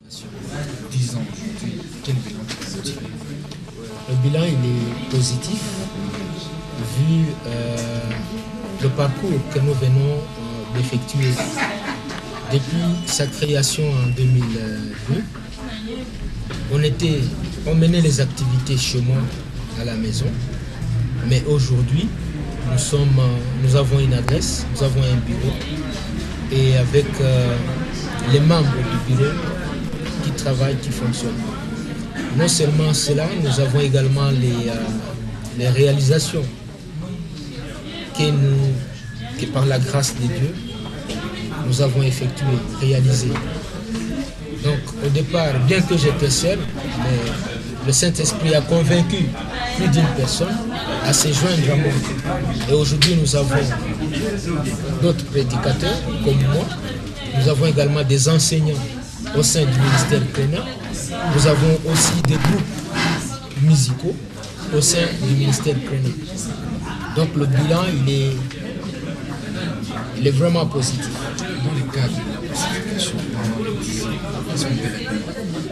Sur 10 ans aujourd'hui, quel bilan tu peux tirer? Le bilan il est positif vu le parcours que nous venons d'effectuer depuis sa création en 2002. On menait les activités chez moi à la maison, mais aujourd'hui nous avons une adresse, nous avons un bureau et avec les membres du bureau qui travaillent, qui fonctionnent. Non seulement cela, nous avons également les réalisations que par la grâce de Dieu, nous avons effectuées, réalisées. Donc au départ, bien que j'étais seul, mais le Saint-Esprit a convaincu plus d'une personne à se joindre à moi. Et aujourd'hui, nous avons d'autres prédicateurs comme moi. Nous avons également des enseignants au sein du ministère Créna. Nous avons aussi des groupes musicaux au sein du ministère Créna. Donc le bilan, il est vraiment positif. Dans le cadre de la pacification, pendant les 10 ans, est-ce qu'on peut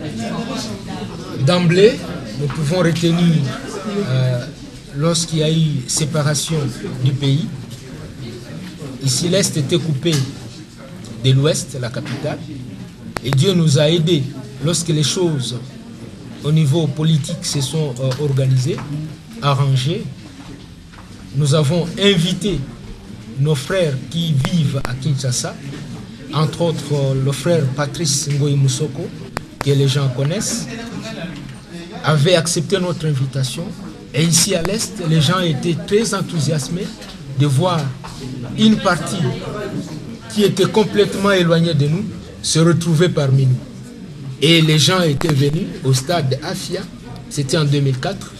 répondre? D'emblée, nous pouvons retenir lorsqu'il y a eu séparation du pays, ici l'Est était coupé de l'Ouest, la capitale, et Dieu nous a aidés lorsque les choses au niveau politique se sont organisées, arrangées. Nous avons invité nos frères qui vivent à Kinshasa, entre autres le frère Patrice Ngoï Moussoko, que les gens connaissent, avait accepté notre invitation. Et ici à l'Est, les gens étaient très enthousiasmés de voir une partie qui était complètement éloignée de nous se retrouver parmi nous. Et les gens étaient venus au stade de Afia, c'était en 2004,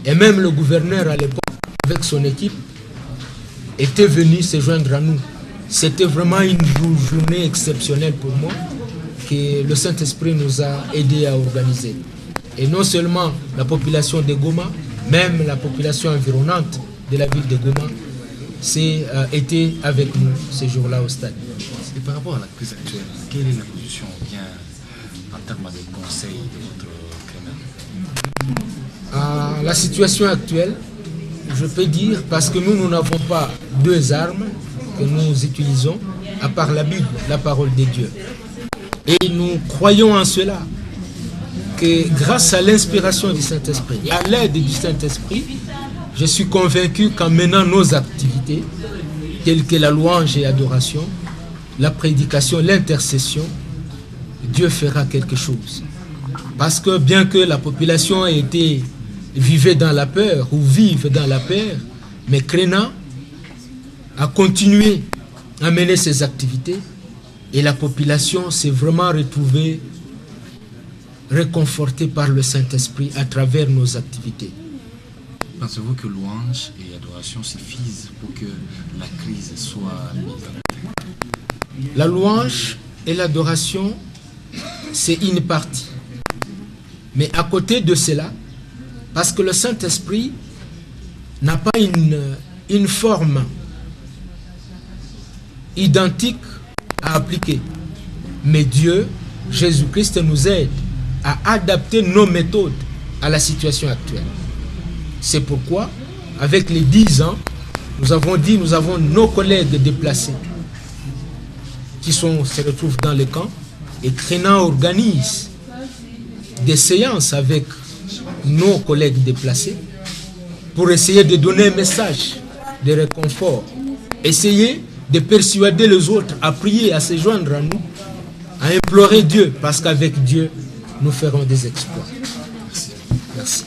et même le gouverneur à l'époque, avec son équipe, était venu se joindre à nous. C'était vraiment une journée exceptionnelle pour moi que le Saint-Esprit nous a aidés à organiser. Et non seulement la population de Goma, même la population environnante de la ville de Goma était avec nous ce jour-là au stade. Et par rapport à la crise actuelle, quelle est la position bien en termes de conseils de votre Créna? La situation actuelle, je peux dire, parce que nous n'avons pas deux armes que nous utilisons, à part la Bible, la parole de Dieu. Et nous croyons en cela, que grâce à l'inspiration du Saint-Esprit, à l'aide du Saint-Esprit, je suis convaincu qu'en menant nos activités, telles que la louange et l'adoration, la prédication, l'intercession, Dieu fera quelque chose. Parce que bien que la population vivait dans la peur ou vive dans la peur, mais Créna a continué à mener ses activités et la population s'est vraiment retrouvée réconfortée par le Saint-Esprit à travers nos activités. Pensez-vous que louange et adoration suffisent pour que la crise soit mise en place? La louange et l'adoration, c'est une partie. Mais à côté de cela, parce que le Saint-Esprit n'a pas une forme identique à appliquer. Mais Dieu, Jésus-Christ, nous aide à adapter nos méthodes à la situation actuelle. C'est pourquoi, avec les 10 ans, nous avons nos collègues déplacés qui se retrouvent dans les camps et Créna organise des séances avec nos collègues déplacés pour essayer de donner un message de réconfort, essayer de persuader les autres à prier, à se joindre à nous, à implorer Dieu, parce qu'avec Dieu, nous ferons des exploits. Merci. Merci.